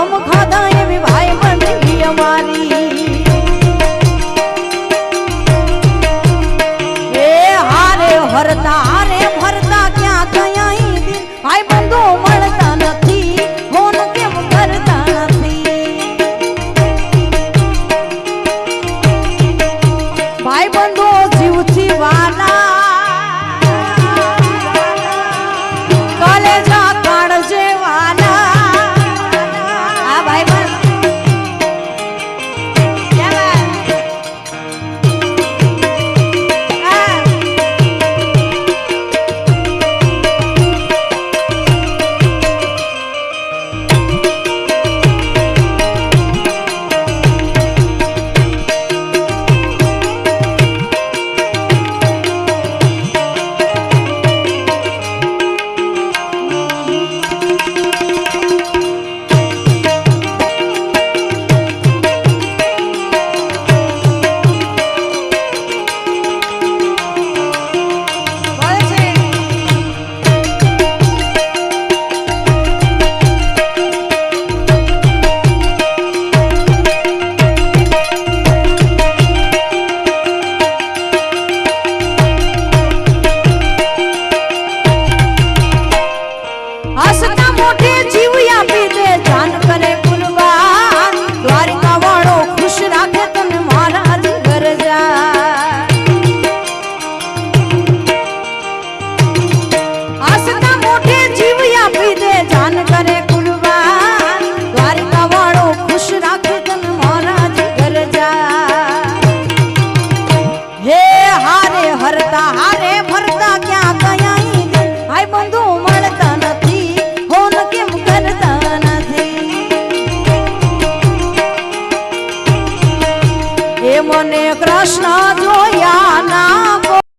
हम खाधा एवी भाई बंदी हमारी ए हारे हरता क्या गया दिन भाई बंधु मळता नथी फोन केम करता नथी भाई बंधु जीवथी वाला कलेजा काढजे वाला મને કૃષ્ણ જોયા ના